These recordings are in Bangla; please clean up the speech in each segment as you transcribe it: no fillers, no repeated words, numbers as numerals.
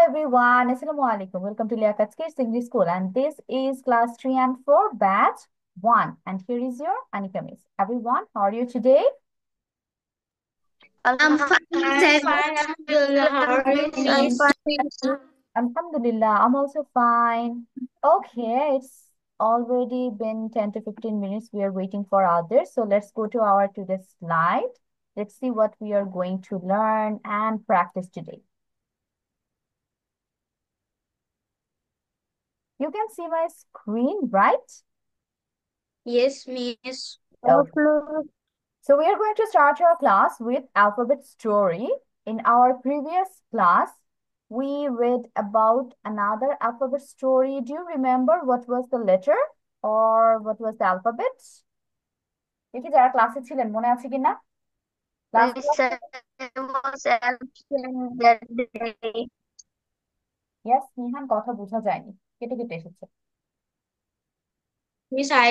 everyone, Assalamu alaikum. Welcome to Liaquat Kids English School, and this is class 3 and 4, batch 1. And here is your Anika Miss. Everyone, how are you today? I'm fine. I'm fine, Alhamdulillah. How are you, I'm Miss? fine. Alhamdulillah, I'm also fine. Okay, it's already been 10 to 15 minutes. We are waiting for others. So let's go to our today's slide. Let's see what we are going to learn and practice today. You can see my screen, right? Yes, Miss. Okay. So we are going to start our class with alphabet story. In our previous class, we read about another alphabet story. Do you remember what was the letter or what was the alphabet? দেখি যারা ক্লাসে ছিলেন মনে আছে কিনা last Miss, class I was absent that day. Yes Nihan কথা বোঝা যায়নি কেটে কেটে এসেছে Miss, I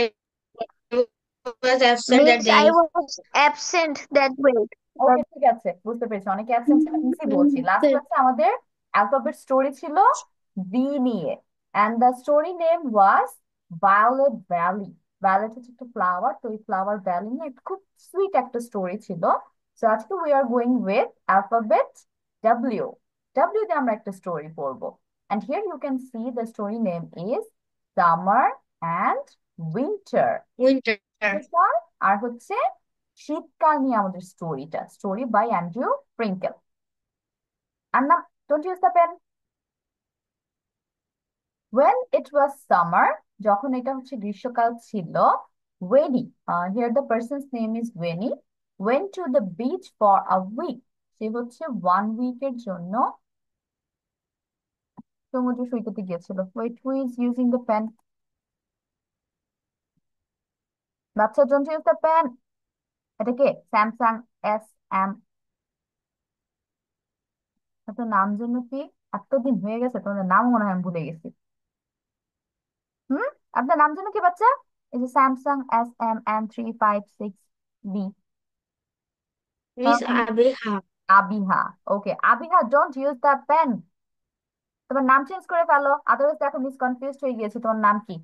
was absent that Miss, I day. was absent that way. ওকে ঠিক আছে বুঝতে পেরেছি অনেকে অ্যাবসেন্ট ছিল মিসি বলছি লাস্ট ক্লাসে আমাদের অ্যালফাবেট স্টোরি ছিল বি নিয়ে and the story name was violet valley violet হচ্ছে একটা ফ্লাওয়ার তো এই ফ্লাওয়ার ভ্যালি নিয়ে খুব সুইট একটা স্টোরি ছিল সো আজকে we are going with alphabet W W দিয়ে আমরা একটা স্টোরি পড়বো and here you can see the story name is summer and winter Winter. আর হচ্ছে শীতকাল নিয়ে আমাদের স্টোরিটা স্টোরি বাই অ্যান্ড্রু প্রিঙ্কেল আর না don't use the pen when it was summer যখন এটা হচ্ছে গ্রীষ্মকাল ছিল Wenny here the person's name is Wenny went to the beach for a week সে হচ্ছে 1 উইকের জন্য সমুদ্র সৈকতে গিয়েছিল wait who is using the pen বাচ্চা don't use the pen এটা কে স্যামসাং এস এম আপনার নাম জন্য কি এতদিন হয়ে গেছে তোমাদের নাম মনে হয় আমি ভুলে গেছি হুম আপনার নাম যেন কি বাচ্চা এই যে Samsung SM M356B Miss Abiha. Abiha okay Abiha don't use the pen তোমার নাম চেঞ্জ করে ফেলো আদারওয়াইজ দেখো মিস কনফিউজ হয়ে গিয়েছে তোমার নাম কি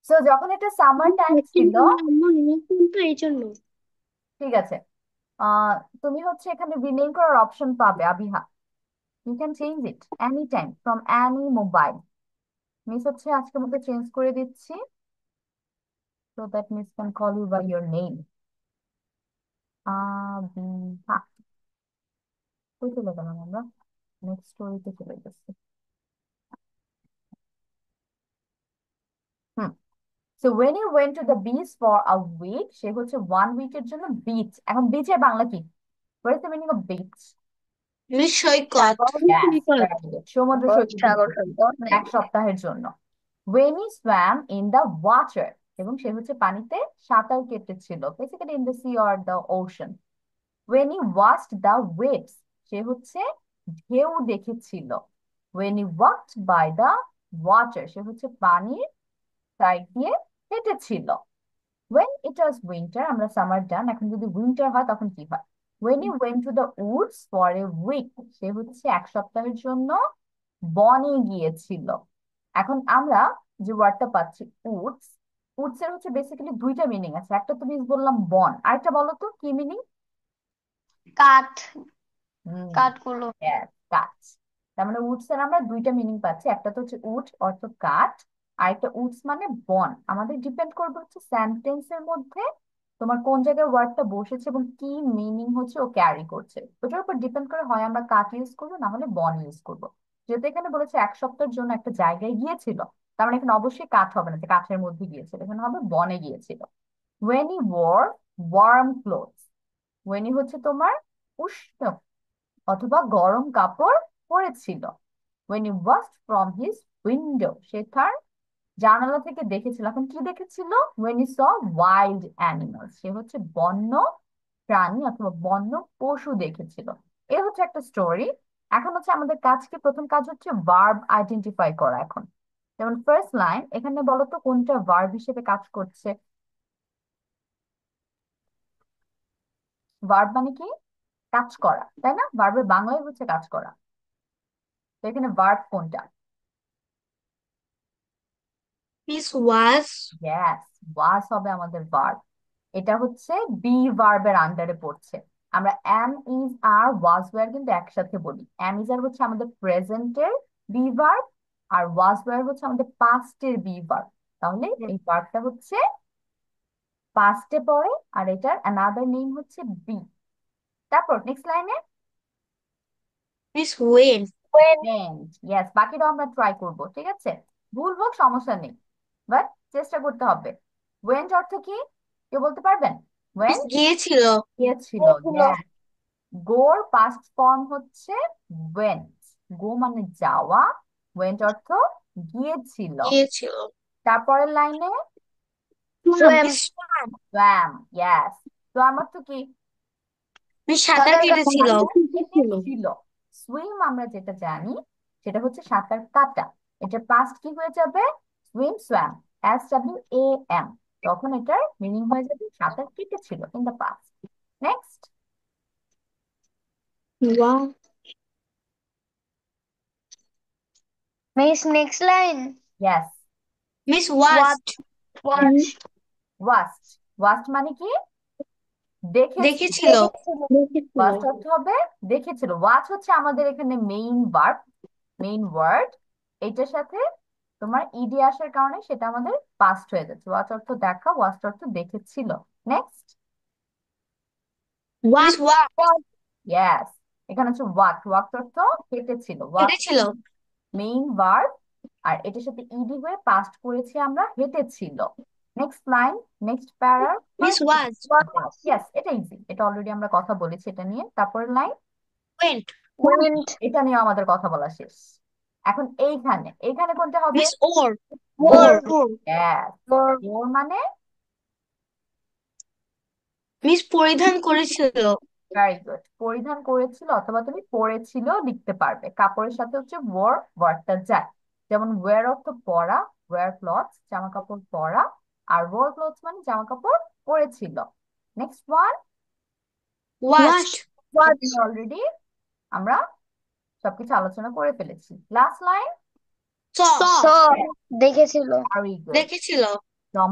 সো যখন এটা সামার টাইম ছিল এই জন্য ঠিক আছে আহ তুমি হচ্ছে এখানে রিনেম করার অপশন পাবে Abiha you can change it any time from any mobile miss হচ্ছে আজকের মধ্যে চেঞ্জ করে দিচ্ছি so that miss can call you by your name Abiha কই চলে গেলাম আমরা নেক্সট স্টোরিতে চলে গেছি hmm so when you went to the beach for a week সে হচ্ছে 1 উইকের জন্য বিচ এখন বিচের বাংলা কি what is the meaning of beach miss Saikat. yes very good সমুদ্র সৈকতে সাগর গিয়েছিল সৈকত নেই। 1 সপ্তাহের জন্য when he swam in the water এবং সে হচ্ছে পানিতে সাঁতার কেটেছিল basically in the sea or the ocean when he watched the waves সে হচ্ছে ঢেউ দেখেছিল when he walked by the water সে হচ্ছে পানির সাইড দিয়ে হেঁটেছিল when it was winter আমরা সামার ডান এখন যদি উইন্টার হয় তখন কি হয় when he went to the woods for a week সে হচ্ছে 1 সপ্তাহের জন্য বনে গিয়েছিল এখন আমরা যে ওয়ার্ডটা পাচ্ছি উডস উডস এর হচ্ছে বেসিক্যালি দুইটা মিনিং আছে একটা তুমি বললাম বন আরেকটা বলো তো কি মিনিং কাঠ হুম কাঠগুলো। yes, গাছ তার মানে উডস এর আমরা দুইটা মিনিং পাচ্ছি একটা তো হচ্ছে উড অর্থ কাঠ আর একটা উডস মানে বন আমাদের ডিপেন্ড করবে হচ্ছে সেন্টেন্সের মধ্যে তোমার কোন জায়গায় ওয়ার্ডটা বসেছে এবং কি মিনিং হচ্ছে ও ক্যারি করছে ওটার উপর ডিপেন্ড করে হয় আমরা কাঠ ইউজ করবো না হলে বন ইউজ করবো যেহেতু এখানে বলেছে 1 সপ্তাহের জন্য একটা জায়গায় গিয়েছিল তার মানে এখানে অবশ্যই কাঠ হবে না যে কাঠের মধ্যে গিয়েছিল এখানে হবে বনে গিয়েছিল when he wore warm clothes when he হচ্ছে তোমার উষ্ণ অথবা গরম কাপড় পরেছিল when he watched from his window সে তার জানালা থেকে দেখেছিল এখন কি দেখেছিল when he saw wild animals সে হচ্ছে বন্য প্রাণী অথবা বন্য পশু দেখেছিল এ হচ্ছে একটা স্টোরি এখন হচ্ছে আমাদের কাজ কি প্রথম কাজ হচ্ছে ভার্ব আইডেন্টিফাই করা এখন যেমন ফার্স্ট লাইন এখানে বলতো কোনটা ভার্ব হিসেবে কাজ করছে ভার্ব মানে কি কাজ করা তাই না ভার্বের বাংলায় হচ্ছে কাজ করা তো এখানে ভার্ব কোনটা? Miss was. ইয়েস, ওয়াজ হবে আমাদের ভার্ব। এটা হচ্ছে বি ভার্বের আন্ডারে পড়ছে। আমরা am is are was were কিন্তু একসাথে বলি। এম ইজ আর হচ্ছে আমাদের প্রেজেন্টের বি ভার্ব, আর ওয়াজ ওয়্যার হচ্ছে আমাদের পাস্টের বি ভার্ব। তাহলে এই ভার্বটা হচ্ছে পাস্টে পড়ে, আর এটার অ্যানাদার নেম হচ্ছে বি। তারপর নেক্সট লাইনে মিস ওয়েন। ওয়েন্ট। ইয়েস, বাকিটাও আমরা ট্রাই করব, ঠিক আছে? ভুল হোক সমস্যা নেই, বাট চেষ্টা করতে হবে। ওয়েন্ট অর্থ কি কেউ বলতে পারবেন? মিস ওয়েন্ট গিয়েছিল। গিয়েছিল। গিয়েছিল। Yes. গোর পাস্ট ফর্ম হচ্ছে ওয়েন্ট। গো মানে যাওয়া, ওয়েন্ট অর্থ গিয়েছিল। গিয়েছিল। তারপরের লাইনে swam miss swamp. swam। Yes, swamp অর্থ কি? মিস সাঁতার সাঁতার কাটা। কেটেছিল। ছিল। সুইম আমরা যেটা জানি সেটা হচ্ছে সাঁতার কাটা। এটার পাস্ট কি হয়ে যাবে? Swim, swam, SWAM। তখন এটার মিনিং হয়ে যাবে সাঁতার কেটেছিল in the past. Next. Wow. miss next line yes, miss what watched. watch watched. Watched মানে কি? দেখেছিল। দেখেছিল। ওয়াস্ট অর্থ হবে দেখেছিল। ওয়াচ হচ্ছে আমাদের এখানে মেইন ভার্ব, মেইন ওয়ার্ড। এইটার সাথে তোমার ইডি আসার কারণে সেটা আমাদের পাস্ট হয়ে যাচ্ছে। ওয়াচ অর্থ দেখা, ওয়াস্ট অর্থ দেখেছিল। নেক্সট। Miss walk. ইয়েস, এখানে হচ্ছে ওয়াক। ওয়াক অর্থ হেঁটেছিল। ওয়াক হেঁটেছিল। মেইন ভার্ব, আর এটার সাথে ইডি হয়ে পাস্ট করেছি আমরা, হেঁটেছিল। Next line, next para. Miss was. Yes, এটা ইজি, এটা অলরেডি আমরা কথা বলেছি এটা নিয়ে। তারপরের লাইন, ওয়েন্ট। went এটা নিয়ে আমাদের কথা বলা শেষ। এখন এইখানে এইখানে কোনটা হবে? মিস ওর। ওর। wore Yes. wore ওর মানে মিস পরিধান করেছিল। ভেরি গুড, পরিধান করেছিল অথবা তুমি পরেছিল লিখতে পারবে। কাপড়ের সাথে হচ্ছে ওয়ার ওয়ার্ডটা যায়। যেমন ওয়্যার অর্থ পরা, ওয়্যার ক্লথস জামা কাপড় পরা, আর ওয়ার ক্লথস মানে জামা কাপড় পরেছিল। Next one, watched. watch already আমরা সবকিছু আলোচনা করে ফেলেছি। Last line, saw. saw দেখেছিল ভেরি গুড। দেখেছিল।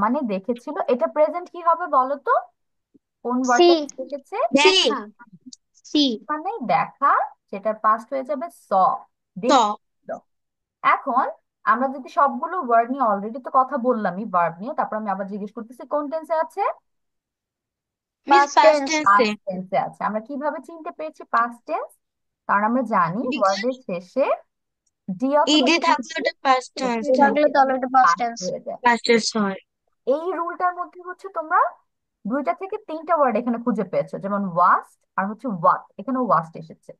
মানে দেখেছিল। এটা প্রেজেন্ট কি হবে বলো তো? কোন ওয়ার্ডটা see দেখেছে? সি। দেখা। সি। মানে দেখা, সেটার পাস্ট হয়ে যাবে স। স। দেখছিল। এখন আমরা যদি সবগুলো ওয়ার্ড নিয়ে অলরেডি তো কথা বললামই ভার্ব নিয়ে, তারপর আমি আবার জিজ্ঞেস করতেছি কোন টেন্সে আছে? মিস past পাস্ট tense টেন্সে। পাস্ট টেন্সে আছে। আমরা কিভাবে চিনতে পেরেছি পাস্ট টেন্স? কারণ আমরা জানি ওয়ার্ডের শেষে ডি অথবা ইডি থাকলে ইডি ওটা পাস্ট টেন্স হয়। থাকলে তাহলে এটা past পাস্ট tense হয়ে যায়। পাস্ট টেন্স হয়। এই রুলটার মধ্যে হচ্ছে তোমরা দুইটা থেকে তিনটা ওয়ার্ড এখানে খুঁজে পেয়েছো, যেমন ওয়াস্ট আর হচ্ছে ওয়াক, এখানে ওয়াস্ট এসেছে।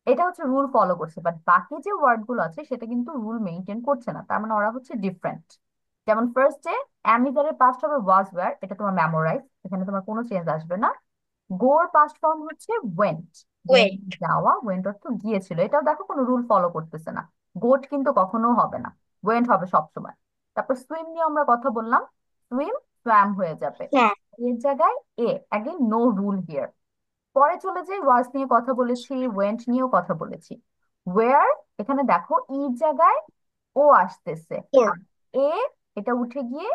এটা হচ্ছে রুল ফলো করছে, বাট বাকি যে ওয়ার্ড গুলো আছে সেটা কিন্তু রুল মেনটেন করছে না, তার মানে ওরা হচ্ছে ডিফারেন্ট। যেমন ফার্স্টে অ্যামিজারের পাস্ট হবে ওয়াজ ওয়্যার, এটা তোমার মেমোরাইজ, এখানে তোমার কোনো চেঞ্জ আসবে না। গোর পাস্ট ফর্ম হচ্ছে ওয়েন্ট। Went wait. যাওয়া, ওয়েন্ট অর্থ গিয়েছিল। এটাও দেখো কোনো রুল ফলো করতেছে না। গোট কিন্তু কখনো হবে না, ওয়েন্ট হবে সবসময়। তারপর সুইম নিয়ে আমরা কথা বললাম, সুইম সোয়াম হয়ে যাবে। হ্যাঁ। এর জায়গায় এ, অ্যাগেন নো রুল হিয়ার। পরে চলে যাই, ওয়াজ নিয়ে কথা বলেছি, ওয়েন্ট নিয়েও কথা বলেছি। ওয়ার, এখানে দেখো ই জায়গায় ও আসতেছে, ওর। আর এ এটা উঠে গিয়ে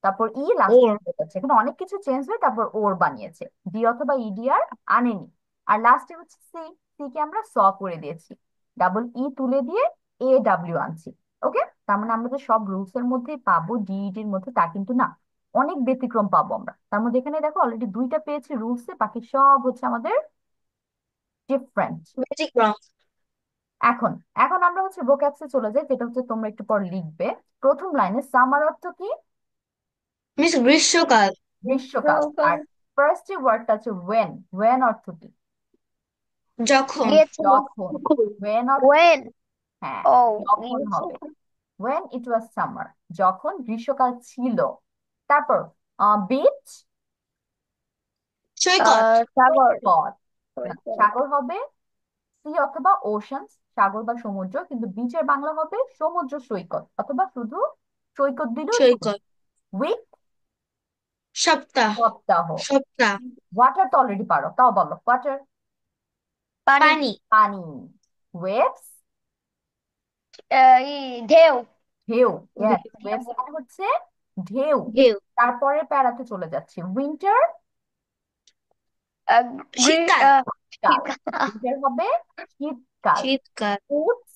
তারপর ই লাস্ট ওর। যাচ্ছে। এখানে অনেক কিছু চেঞ্জ হয়, তারপর ওর বানিয়েছে। ডি অথবা ইডিআর আনেনি। আর লাস্টে হচ্ছে সি, সি কে আমরা স করে দিয়েছি, ডাবল ই তুলে দিয়ে AW আনছি। ওকে, তার মানে আমরা যে সব রুলস এর মধ্যেই পাবো ডিইডির মধ্যে তা কিন্তু না, অনেক ব্যতিক্রম পাবো আমরা। তার মধ্যে এখানে দেখো অলরেডি দুইটা পেয়েছি রুলসে, বাকি সব হচ্ছে আমাদের ডিফারেন্ট। ব্যতিক্রম। এখন এখন আমরা হচ্ছে ভোক্যাবসে চলে যাই, যেটা হচ্ছে তোমরা একটু পর লিখবে। প্রথম লাইনে সামার অর্থ কি? মিস গ্রীষ্মকাল। গ্রীষ্মকাল। আর ফার্স্ট যে ওয়ার্ডটা আছে ওয়েন, ওয়েন অর্থ কি? যখন। গিয়েছিল যখন। ওয়েন অর্থ, when হ্যাঁ, oh যখন গিয়েছিল হবে when it was summer, যখন গ্রীষ্মকাল ছিল। তারপর বিচ, সৈকত। সাগর সৈকত। না, সৈকত। সাগর হবে সি অথবা ওশান, সাগর বা সমুদ্র, কিন্তু বিচের বাংলা হবে সমুদ্র সৈকত, অথবা শুধু সৈকত দিলেও চলবে। সৈকত। উইক, সপ্তাহ। সপ্তাহ। সপ্তাহ। ওয়াটার তো অলরেডি পারো, তাও বলো ওয়াটার। পানি পানি। পানি। ওয়েভস, ঢেউ। ঢেউ, ইয়েস, ঢেউ। ওয়েভস মানে হচ্ছে ঢেউ। ঢেউ। তারপরে প্যারাতে চলে যাচ্ছি, উইন্টার। আহ, গ্রীষ্ম। শীতকাল, কাল, উইন্টার হবে শীতকাল। শীতকাল। উডস,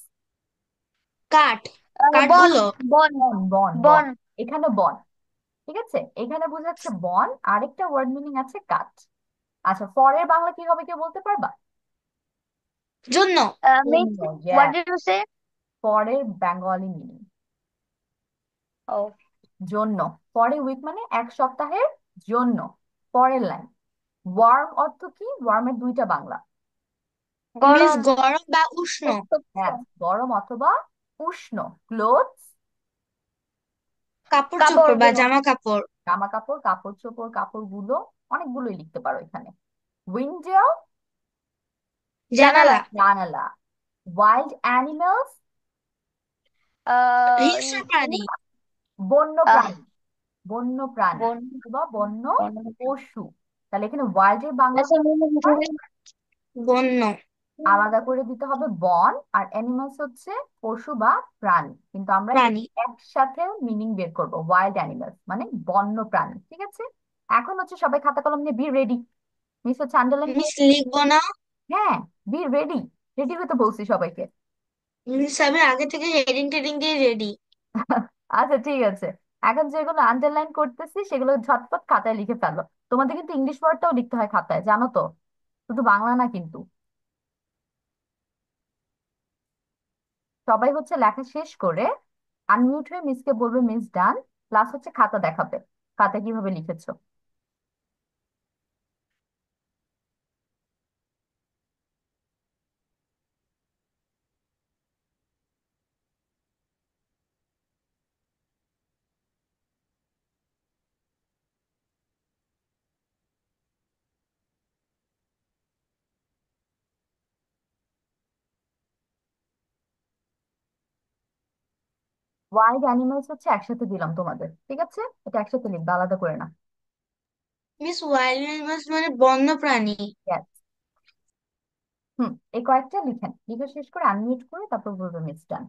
কাঠ। বন। কাঠগুলো। বন। বন, বন, বন, বন। এখানে বন। ঠিক আছে, এখানে বোঝাচ্ছে বন, আরেকটা ওয়ার্ড মিনিং আছে কাঠ। আচ্ছা, ফরের বাংলা কি হবে কেউ বলতে পারবা? জন্য। মিস, জন্য, হোয়াট ডিড ইউ সে? পরের বেঙ্গলি মিনিং ও, জন্য। পরে উইক মানে এক সপ্তাহের জন্য। পরের লাইন, ওয়ার্ম অর্থ কি? ওয়ার্মের দুইটা বাংলা। মিস গরম। গরম বা উষ্ণ। হ্যাঁ, গরম অথবা উষ্ণ। ক্লোথস, কাপড় কাপড় চোপড় বা গুলো। জামা কাপড়। জামা কাপড়, কাপড় চোপড়, কাপড়গুলো, অনেকগুলোই লিখতে পারো এখানে। উইন্ডো, জানালা। জানালা। জানালা। ওয়াইল্ড অ্যানিমালস, আহ হিংস্র প্রাণী। বন্য আহ, প্রাণী, বন্য প্রাণী বন। অথবা বন্য বন। পশু। তাহলে এখানে ওয়াইল্ড এর বাংলা আচ্ছা, বন্য। আলাদা করে দিতে হবে বন, আর অ্যানিমালস হচ্ছে পশু বা প্রাণী, কিন্তু আমরা প্রাণী। একসাথে মিনিং বের করবো, ওয়াইল্ড অ্যানিমালস মানে বন্য প্রাণী। ঠিক আছে, এখন হচ্ছে সবাই খাতা কলম নিয়ে বি রেডি। মিস হচ্ছে আন্ডারলাইন করে। মিস লিখবো না? হ্যাঁ, বি রেডি, রেডি হতে বলছি সবাইকে। মিস আমি আগে থেকে হেডিং টেডিং দিয়ে রেডি। আচ্ছা ঠিক আছে, এখন যেগুলো আন্ডারলাইন করতেছি সেগুলো ঝটপট খাতায় লিখে ফেলো। তোমাদের কিন্তু ইংলিশ ওয়ার্ডটাও লিখতে হয় খাতায়, জানো তো, শুধু বাংলা না কিন্তু। সবাই হচ্ছে লেখা শেষ করে আনমিউট হয়ে মিসকে বলবে মিস ডান, প্লাস হচ্ছে খাতা দেখাবে খাতায় কিভাবে লিখেছো। ওয়াইল্ড অ্যানিমালস হচ্ছে একসাথে দিলাম তোমাদের, ঠিক আছে, এটা একসাথে লিখবে, আলাদা করে না। মিস ওয়াইল্ড অ্যানিমালস মানে বন্য প্রাণী। Yes. হুম, এই কয়েকটা লিখেন, লিখে শেষ করে আনমিউট করে তারপর বলবে miss done.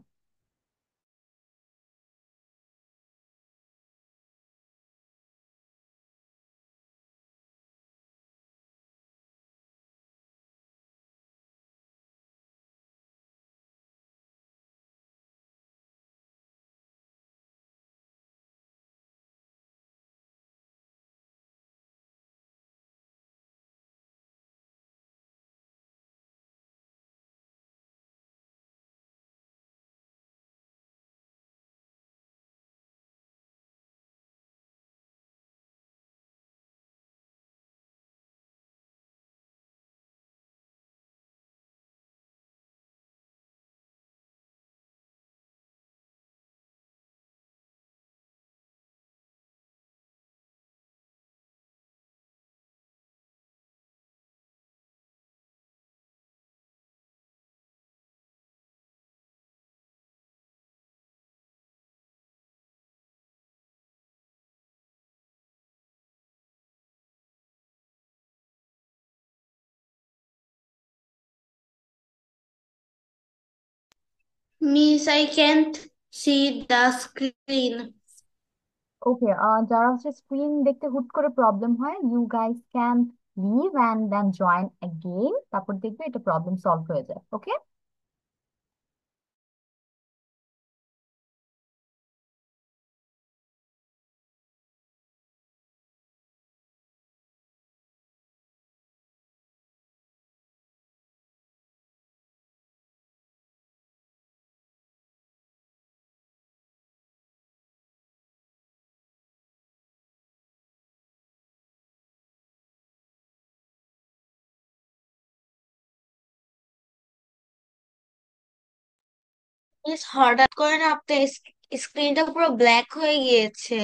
Miss I can't see the screen. Okay, যারা হচ্ছে স্ক্রিন দেখতে হুট করে প্রবলেম হয়, you guys can leave and then join again, তারপর দেখবে এটা প্রবলেম সলভ হয়ে যায়। ওকে। মিস হঠাৎ করে না আপনার স্ক্রিনটা পুরো ব্ল্যাক হয়ে গিয়েছে।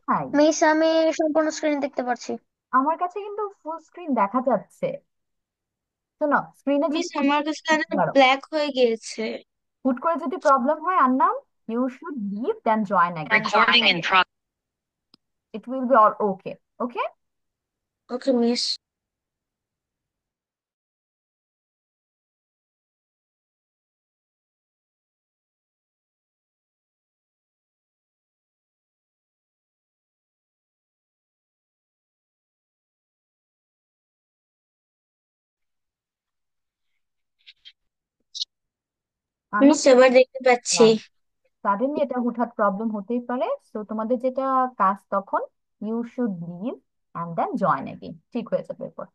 হাই, মিস আমি সম্পূর্ণ স্ক্রিন দেখতে পাচ্ছি। আমার কাছে কিন্তু ফুল স্ক্রিন দেখা যাচ্ছে। শোনো, স্ক্রিনে যদি মিস আমার কাছে পারো, ব্ল্যাক হয়ে গিয়েছে। হুট করে যদি প্রবলেম হয়, Annam, you should leave then join again, it will be all okay. Okay. Okay miss. আমি মিস এবার দেখতে পাচ্ছি। সাডেনলি এটা হুটহাট প্রবলেম হতেই পারে, সো তোমাদের যেটা কাজ তখন, you should leave and then join again, ঠিক হয়ে যাবে এরপর।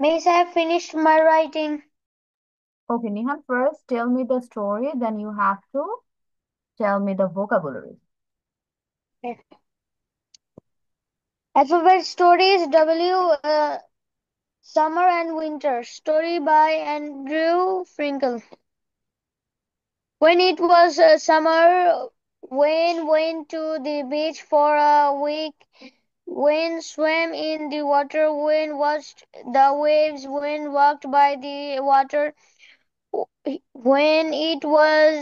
Miss, I have finished my writing. Okay, Nihan, first tell me the story, then you have to tell me the vocabulary. Alphabet stories W. Summer and Winter. Story by Andrew Frankel. When it was summer, Wayne went to the beach for a week. Wayne swam in the water. Wayne watched the waves. Wayne walked by the water. When it was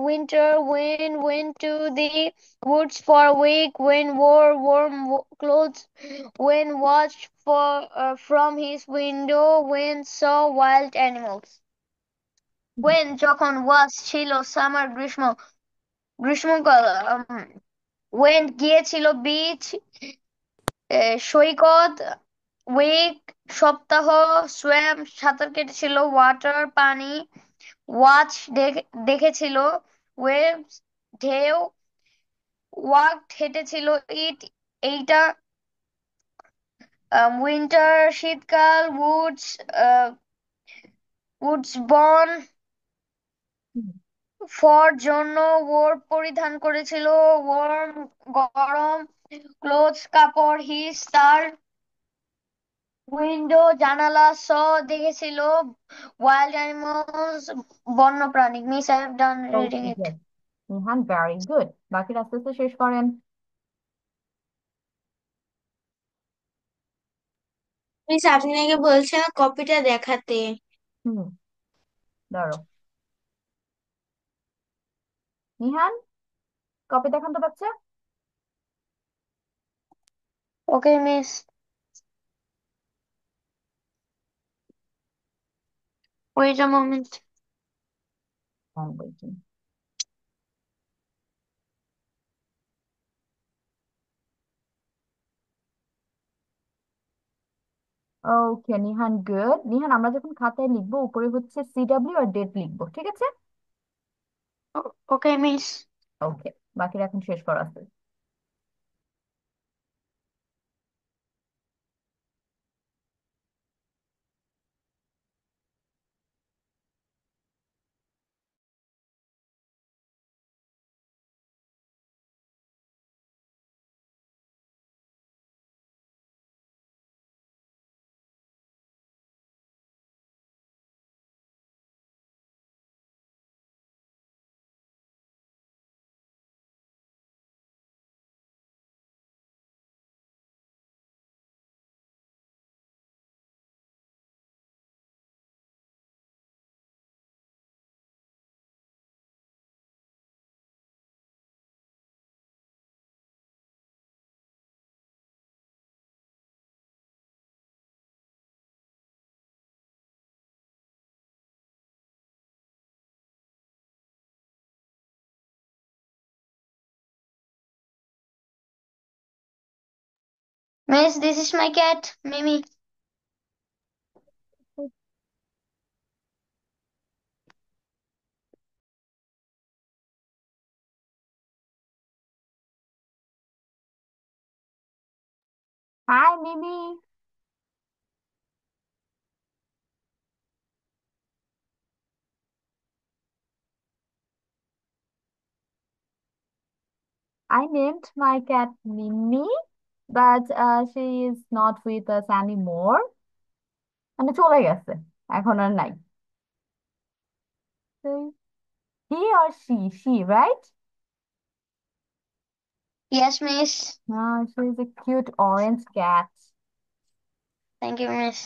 winter, Wayne went to the woods for a week. Wayne wore warm clothes. Wayne watched from his window. Wayne saw wild animals. Wayne যখন ছিল সামার গ্রীষ্মকাল, ওয়েন গিয়েছিল বিচ, সৈকত, উইক সপ্তাহ, সোয়াম সাঁতার কেটেছিল, ওয়াটার পানি, ওয়াচ দেখেছিল, ওয়েভস ঢেউ, ওয়াকড হেঁটেছিল, ইট এইটা, উইন্টার শীতকাল, উডস বন, ফর জন্য, ওর পরিধান করেছিল, ওয়ার্ম গরম, ক্লোথস কাপড়, হিস তার, উইন্ডো জানালা, স দেখেছিল, ওয়াইল্ড অ্যানিমালস বন্যপ্রাণী। Miss, I have done reading Okay, it. good. Nihan, very good. বাকিটা আস্তে আস্তে শেষ করেন। মিস আপনি নাকি বলছেন কপিটা দেখাতে। হুম, ধরো। নিহান, কপি দেখান তো বাচ্চা। Okay miss, wait a moment. I'm waiting. Okay Nihan, good. Nihan, আমরা যখন খাতায় লিখবো উপরে হচ্ছে সিডব্লিউ আর ডেট লিখবো, ঠিক আছে? ওকে মিস। ওকে, বাকিটা এখন শেষ করা আছে। Miss, this is my cat, Mimi. Hi, Mimi. I named my cat Mimi, but she is not with us anymore. মানে চলে গেছে, এখন আর নাই। So, he or she, right? Yes, Miss. She's a cute orange cat. Thank you, Miss.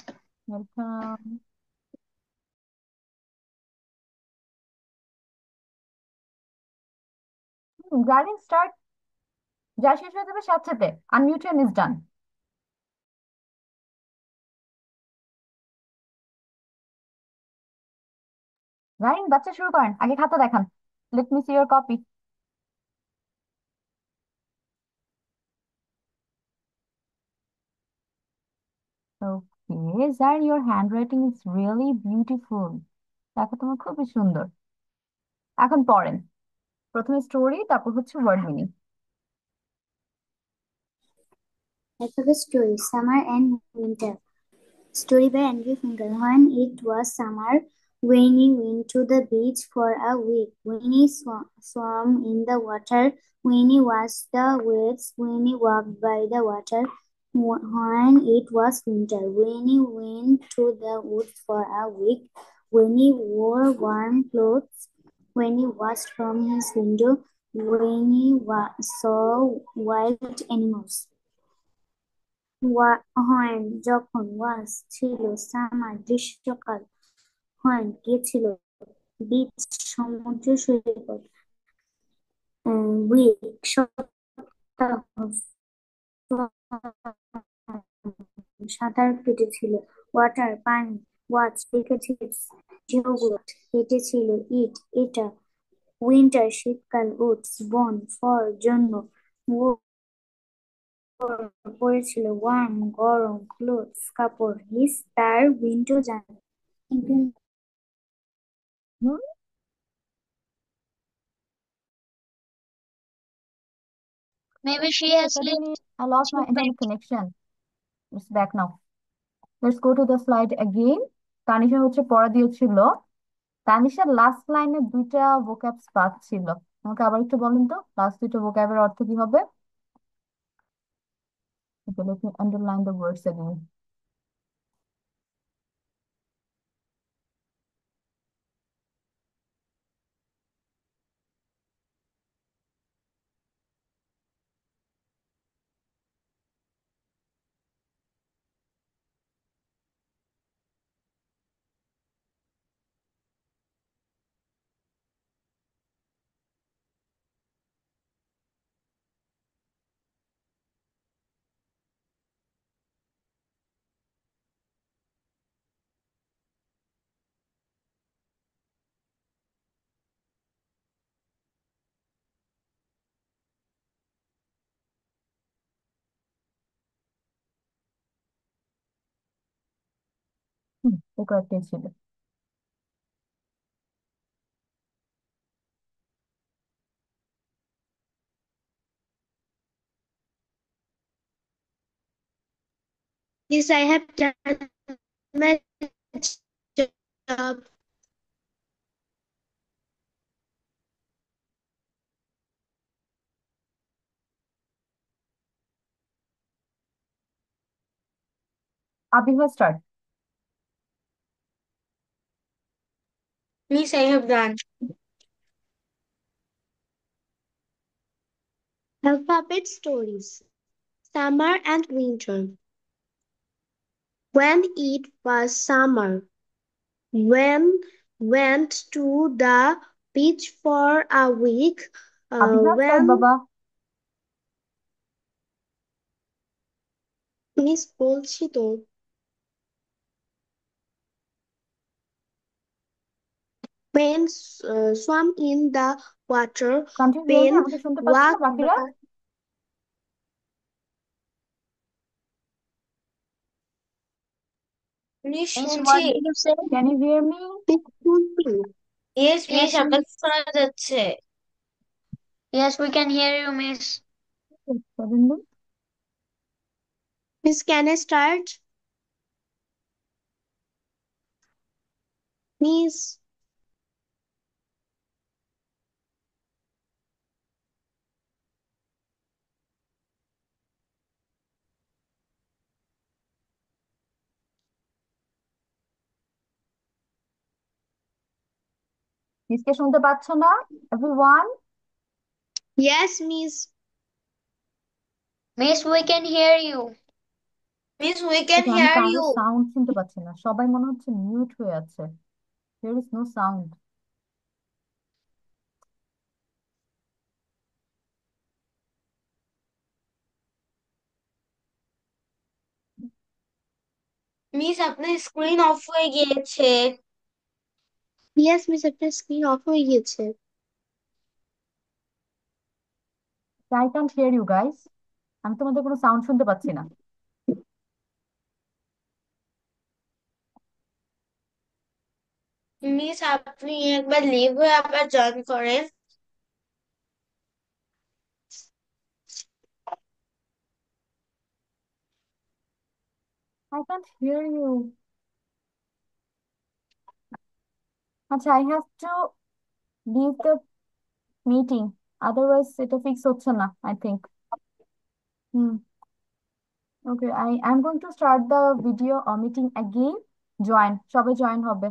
Welcome. Garden start. যা শেষ হয়ে যাবে সাথে সাথে। Unmute and is done. রাইন, বাচ্চা শুরু করেন, আগে খাতা দেখান। Let me C your copy. Okay, Zar, your handwriting is really beautiful. দেখো তোমার খুবই সুন্দর। এখন পড়েন, প্রথমে স্টোরি, তারপর হচ্ছে word meaning. Alphabet story Summer and Winter. Story by Andrew Finkel. When it was summer, Winnie went to the beach for a week. Winnie swam in the water. Winnie watched the waves. Winnie walked by the water. When it was winter, Winnie went to the woods for a week. Winnie wore warm clothes. Winnie watched from his window. Winnie saw wild animals. যখন ওয়াজ ছিল সামার গ্রীষ্মকাল, when গিয়েছিল বিচ সমুদ্র সৈকত, উইক সপ্তাহ, সাঁতার কেটেছিল, ওয়াটার পানি, ওয়াচ দেখেছিল, ঢেউগুলো হেঁটেছিল, এটা, উইন্টার শীতকাল, ওটস বন ফর জন্য, পরেছিল ওয়ার্ম গরম, ক্লোথস কাপড়, হিস তার উইন্ডো জানালা। হুম, Maybe she has suddenly left. I lost my internet connection. It's back now. Let's go to the slide again. Tanisha হচ্ছে পড়া দিয়েছিল। তানিশার লাস্ট লাইনে দুইটা ভোক্যাবস বাদ ছিল। আমাকে আবার একটু বলেন তো, লাস্ট দুইটা ভোক্যাবের অর্থ কি হবে? Okay, let me underline the words again. এই কয়েকটাই ছিল। Yes, I have done my job. Abiha start. Miss, I have done. Alphabet stories. Summer and winter. When it was summer, when went to the beach for a week. Abiha start When বাবা। Miss বলছি তো when swam in the water, continue, when আমাকে শুনতে পাচ্ছ না walked বাকিরা? by মিস Miss, শুনছি। what did you say? Can you hear me? Miss শুনছি। Yes miss, Yes, miss. আপনাকে শোনা যাচ্ছে। Yes, we can hear you, miss. Suddenly, Miss, can I start? Miss, মিসকে শুনতে পাচ্ছ না everyone? yes, Miss. Miss, we can hear you. Miss we can ওকে, আমি হিয়ার কারোর ইউ। সাউন্ড শুনতে পাচ্ছি না, সবাই মনে হচ্ছে মিউট হয়ে আছে। There is no sound. Miss আপনার স্ক্রিন অফ হয়ে গিয়েছে। Yes, Miss, আপনার স্ক্রিন অফ হয়ে গিয়েছে। I can't hear you guys. আমি তোমাদের কোনো সাউন্ড শুনতে পাচ্ছি না। মিস আপনি একবার লিভ হয়ে আবার জয়েন করেন। I can't hear you. আচ্ছা, I have to leave the meeting, otherwise এটা ফিক্স হচ্ছে না I think. Hmm, okay, I am going to start the video meeting again. Join, সবাই জয়েন হবে।